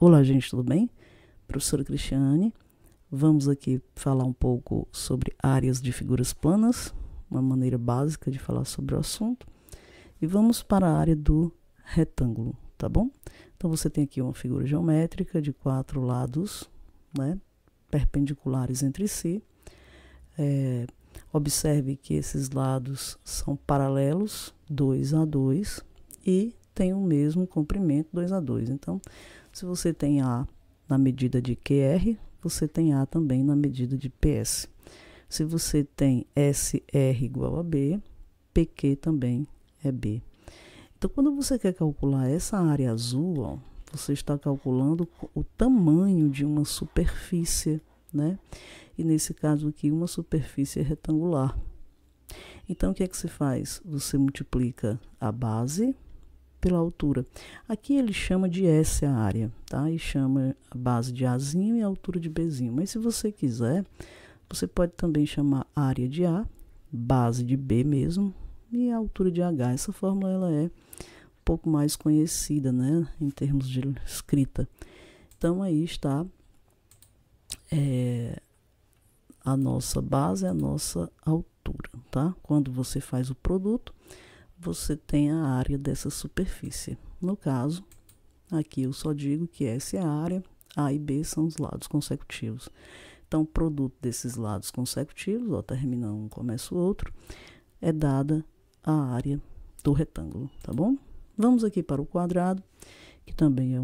Olá, gente, tudo bem? Professora Cristiane, vamos aqui falar um pouco sobre áreas de figuras planas, uma maneira básica de falar sobre o assunto. E vamos para a área do retângulo, tá bom? Então, você tem aqui uma figura geométrica de 4 lados, né, perpendiculares entre si. Observe que esses lados são paralelos, 2 a 2, e tem o mesmo comprimento, 2 a 2. Então, se você tem A na medida de QR, você tem A também na medida de PS. Se você tem SR igual a B, PQ também é B. Então, quando você quer calcular essa área azul, ó, você está calculando o tamanho de uma superfície, né? E nesse caso aqui, uma superfície retangular. Então, o que é que se faz? Você multiplica a base pela altura. Aqui ele chama de S a área, tá? E chama a base de Azinho e a altura de Bzinho. Mas se você quiser, você pode também chamar área de A, base de B mesmo, e a altura de H. Essa fórmula ela é um pouco mais conhecida, né? Em termos de escrita. Então, aí está a nossa base, a nossa altura, tá? Quando você faz o produto, você tem a área dessa superfície. No caso, aqui eu só digo que essa é a área, A e B são os lados consecutivos. Então, o produto desses lados consecutivos, ó, termina um, começa o outro, é dada a área do retângulo, tá bom? Vamos aqui para o quadrado, que também é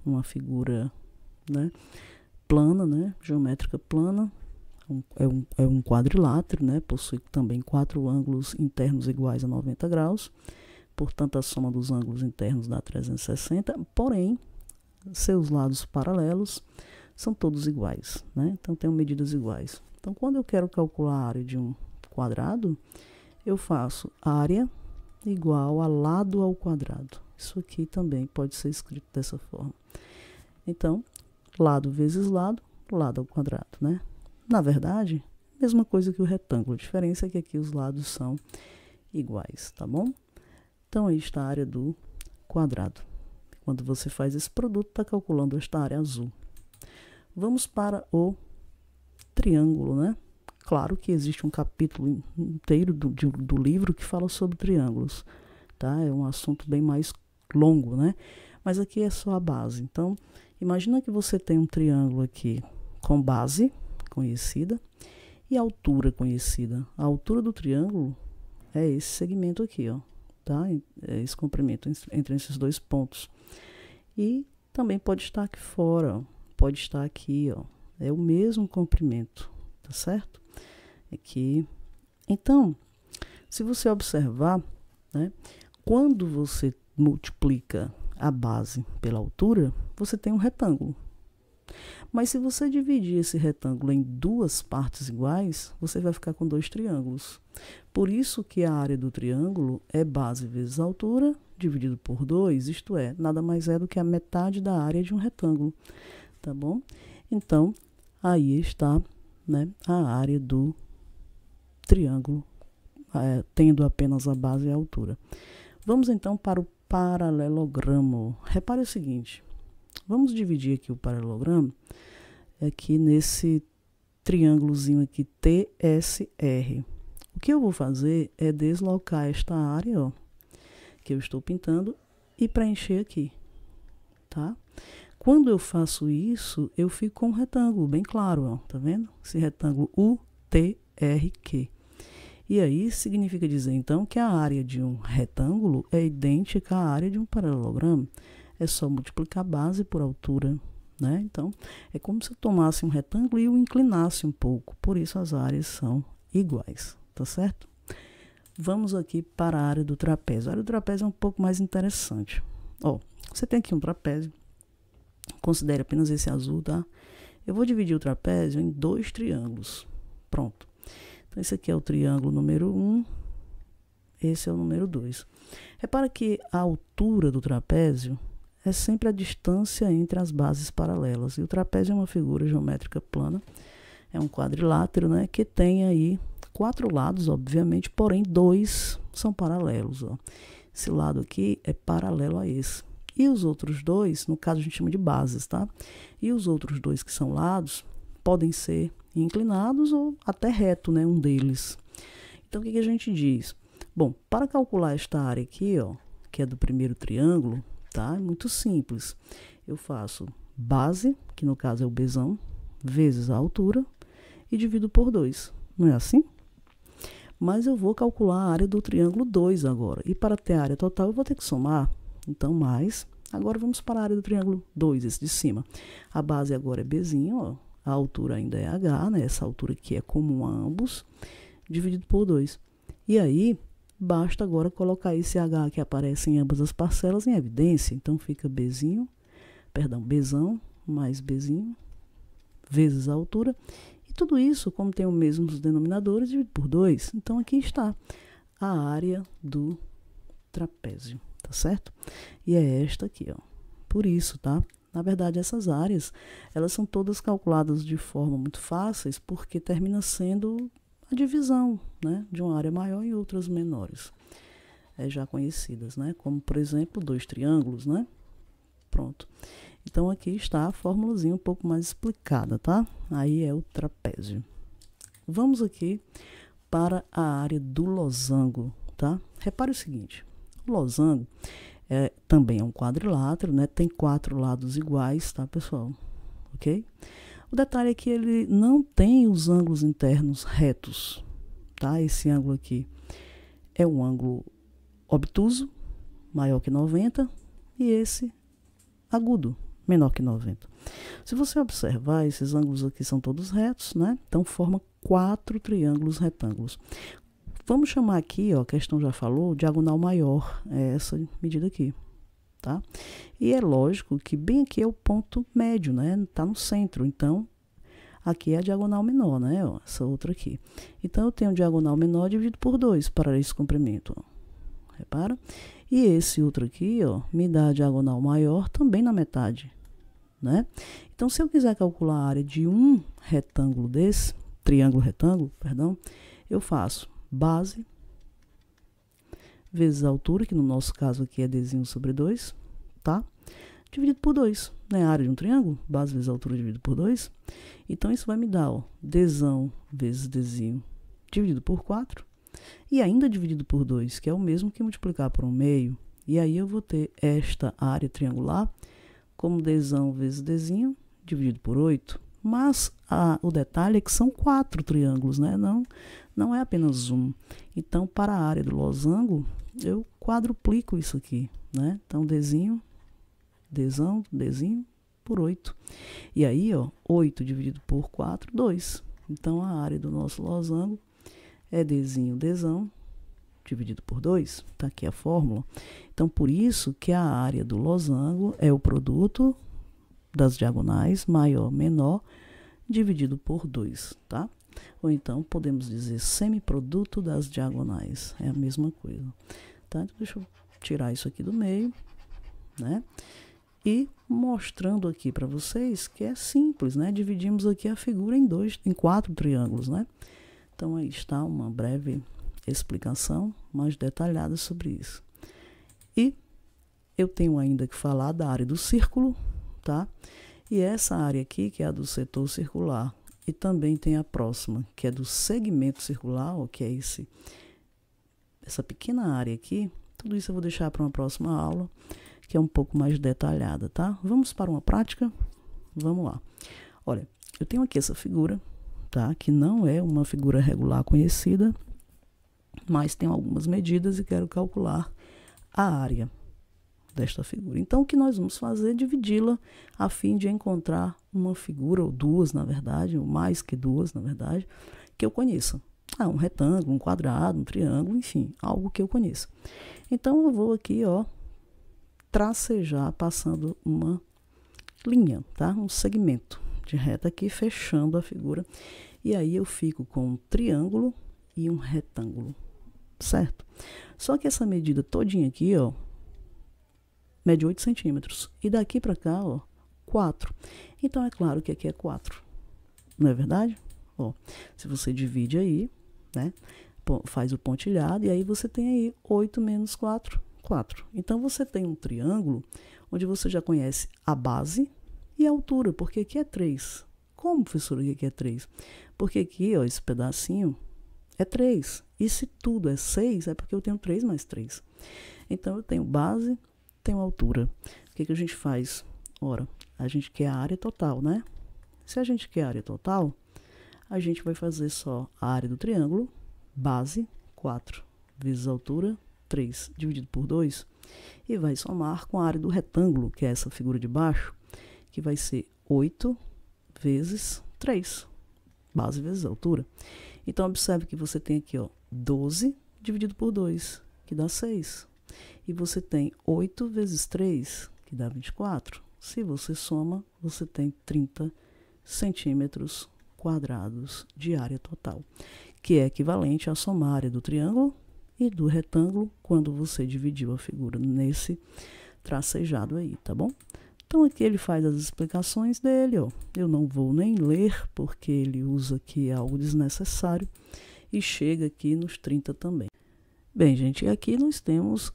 uma figura, né, plana, né, geométrica plana. É um quadrilátero, né? Possui também 4 ângulos internos iguais a 90 graus. Portanto, a soma dos ângulos internos dá 360. Porém, seus lados paralelos são todos iguais, né? Então, tem medidas iguais. Então, quando eu quero calcular a área de um quadrado, eu faço área igual a lado ao quadrado. Isso aqui também pode ser escrito dessa forma. Então, lado vezes lado, lado ao quadrado, né? Na verdade, mesma coisa que o retângulo. A diferença é que aqui os lados são iguais, tá bom? Então, aí está a área do quadrado. Quando você faz esse produto, está calculando esta área azul. Vamos para o triângulo, né? Claro que existe um capítulo inteiro do livro que fala sobre triângulos, tá? É um assunto bem mais longo, né? Mas aqui é só a base. Então, imagina que você tem um triângulo aqui com base conhecida e altura conhecida. A altura do triângulo é esse segmento aqui, ó, tá? É esse comprimento entre esses dois pontos. E também pode estar aqui fora, ó. Pode estar aqui, ó. É o mesmo comprimento, tá certo? Aqui. Então, se você observar, né, quando você multiplica a base pela altura, você tem um retângulo. Mas se você dividir esse retângulo em duas partes iguais, você vai ficar com 2 triângulos. Por isso que a área do triângulo é base vezes altura, dividido por 2, isto é, nada mais é do que a metade da área de um retângulo, tá bom? Então, aí está, né, a área do triângulo, tendo apenas a base e a altura. Vamos então para o paralelogramo. Repare o seguinte. Vamos dividir aqui o paralelogramo aqui nesse triângulozinho aqui TSR. O que eu vou fazer é deslocar esta área, ó, que eu estou pintando e preencher aqui, tá? Quando eu faço isso, eu fico com um retângulo bem claro, ó, tá vendo? Esse retângulo UTRQ. E aí significa dizer então que a área de um retângulo é idêntica à área de um paralelogramo. É só multiplicar a base por altura, né? Então, é como se eu tomasse um retângulo e o inclinasse um pouco. Por isso, as áreas são iguais, tá certo? Vamos aqui para a área do trapézio. A área do trapézio é um pouco mais interessante. Ó, você tem aqui um trapézio. Considere apenas esse azul, tá? Eu vou dividir o trapézio em 2 triângulos. Pronto. Então, esse aqui é o triângulo número 1. Esse é o número 2. Repara que a altura do trapézio é sempre a distância entre as bases paralelas. E o trapézio é uma figura geométrica plana, é um quadrilátero, né, que tem aí 4 lados, obviamente, porém 2 são paralelos, ó. Esse lado aqui é paralelo a esse. E os outros dois, no caso a gente chama de bases, tá? E os outros dois que são lados podem ser inclinados ou até reto, né? Um deles. Então, o que a gente diz? Bom, para calcular esta área aqui, ó, que é do primeiro triângulo, tá? É muito simples. Eu faço base, que no caso é o Bzão, vezes a altura, e divido por 2. Não é assim? Mas eu vou calcular a área do triângulo 2 agora. E para ter a área total, eu vou ter que somar. Então, mais. Agora, vamos para a área do triângulo 2, esse de cima. A base agora é Bzinho, ó. A altura ainda é H, né? Essa altura aqui é comum a ambos, dividido por 2. E aí, basta agora colocar esse H que aparece em ambas as parcelas em evidência. Então, fica Bzinho, Bzão mais Bzinho, vezes a altura. E tudo isso, como tem os mesmos denominadores, dividido por 2. Então, aqui está a área do trapézio, tá certo? E é esta aqui, ó. Por isso, tá? Na verdade, essas áreas, elas são todas calculadas de forma muito fáceis, porque termina sendo a divisão, né? De uma área maior e outras menores. Já conhecidas, né? Como, por exemplo, 2 triângulos, né? Pronto. Então, aqui está a formulazinha um pouco mais explicada, tá? Aí é o trapézio. Vamos aqui para a área do losango, tá? Repare o seguinte, o losango também é um quadrilátero, né? Tem 4 lados iguais, tá, pessoal? Ok? O detalhe é que ele não tem os ângulos internos retos, tá? Esse ângulo aqui é um ângulo obtuso, maior que 90, e esse agudo, menor que 90. Se você observar, esses ângulos aqui são todos retos, né? Então, forma 4 triângulos retângulos. Vamos chamar aqui, ó, a questão já falou, diagonal maior, é essa medida aqui, tá? E é lógico que bem aqui é o ponto médio, né? Tá no centro, então, aqui é a diagonal menor, né? Ó, essa outra aqui. Então, eu tenho diagonal menor dividido por 2 para esse comprimento, ó. Repara? E esse outro aqui, ó, me dá a diagonal maior também na metade, né? Então, se eu quiser calcular a área de um retângulo desse, triângulo retângulo, perdão, eu faço base vezes a altura, que no nosso caso aqui é Dzinho sobre 2, tá? Dividido por 2, né? A área de um triângulo, base vezes a altura dividido por 2. Então, isso vai me dar, ó, Dzão vezes Dzinho dividido por 4. E ainda dividido por 2, que é o mesmo que multiplicar por 1/2. E aí eu vou ter esta área triangular como Dzão vezes Dzinho dividido por 8. Mas o detalhe é que são 4 triângulos, né? Não é apenas um. Então, para a área do losango, eu quadruplico isso aqui, né? Então, Dzinho, Dzão, Dzinho por 8. E aí, ó, 8 dividido por 4, 2. Então, a área do nosso losango é Dzinho, Dzão, dividido por 2. Tá aqui a fórmula. Então, por isso que a área do losango é o produto das diagonais, maior, menor, dividido por 2, tá? Ou então, podemos dizer semiproduto das diagonais. É a mesma coisa, tá? Então, deixa eu tirar isso aqui do meio, né? E mostrando aqui para vocês que é simples, né? Dividimos aqui a figura em 4 triângulos, né? Então, aí está uma breve explicação mais detalhada sobre isso. E eu tenho ainda que falar da área do círculo, tá? E essa área aqui, que é a do setor circular, e também tem a próxima, que é do segmento circular, ó, que é essa pequena área aqui. Tudo isso eu vou deixar para uma próxima aula, que é um pouco mais detalhada, tá? Vamos para uma prática? Vamos lá. Olha, eu tenho aqui essa figura, tá? Que não é uma figura regular conhecida, mas tem algumas medidas e quero calcular a área desta figura. Então, o que nós vamos fazer é dividi-la a fim de encontrar uma figura, ou duas, na verdade, ou mais que duas, na verdade, que eu conheça. Um retângulo, um quadrado, um triângulo, enfim, algo que eu conheça. Então, eu vou aqui, ó, tracejar passando uma linha, tá? Um segmento de reta aqui, fechando a figura. E aí, eu fico com um triângulo e um retângulo, certo? Só que essa medida todinha aqui, ó, mede 8 centímetros. E daqui para cá, ó, 4. Então, é claro que aqui é 4. Não é verdade? Ó, se você divide aí, né, faz o pontilhado, e aí você tem aí 8 menos 4, 4. Então, você tem um triângulo onde você já conhece a base e a altura, porque aqui é 3. Como, professora, aqui é 3? Porque aqui, ó, esse pedacinho é 3. E se tudo é 6, é porque eu tenho 3 mais 3. Então, eu tenho base, tenho altura. O que a gente faz? Ora, a gente quer a área total, né? Se a gente quer a área total, a gente vai fazer só a área do triângulo, base, 4, vezes a altura, 3, dividido por 2, e vai somar com a área do retângulo, que é essa figura de baixo, que vai ser 8 vezes 3, base vezes altura. Então, observe que você tem aqui, ó, 12 dividido por 2, que dá 6. E você tem 8 vezes 3, que dá 24. Se você soma, você tem 30 centímetros quadrados de área total, que é equivalente à somar a área do triângulo e do retângulo quando você dividiu a figura nesse tracejado aí, tá bom? Então, aqui ele faz as explicações dele, ó. Eu não vou nem ler, porque ele usa aqui algo desnecessário, e chega aqui nos 30 também. Bem, gente, aqui nós temos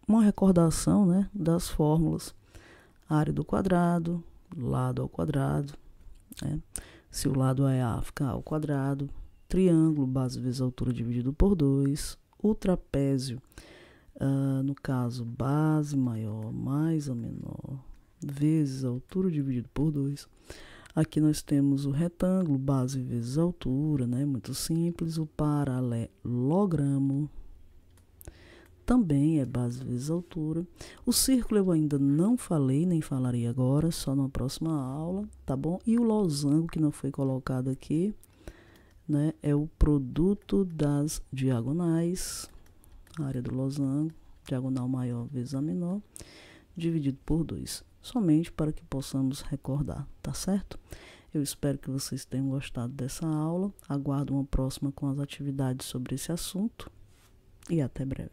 uma recordação, né, das fórmulas. Área do quadrado, lado ao quadrado, né? Se o lado é A, fica A ao quadrado. Triângulo, base vezes altura dividido por 2. O trapézio, no caso, base maior mais a menor, vezes a altura dividido por 2. Aqui nós temos o retângulo, base vezes altura, né? Muito simples. O paralelogramo também é base vezes altura. O círculo eu ainda não falei, nem falarei agora, só na próxima aula, tá bom? E o losango, que não foi colocado aqui, né? É o produto das diagonais. A área do losango, diagonal maior vezes a menor, dividido por 2. Somente para que possamos recordar, tá certo? Eu espero que vocês tenham gostado dessa aula. Aguardo uma próxima com as atividades sobre esse assunto. E até breve.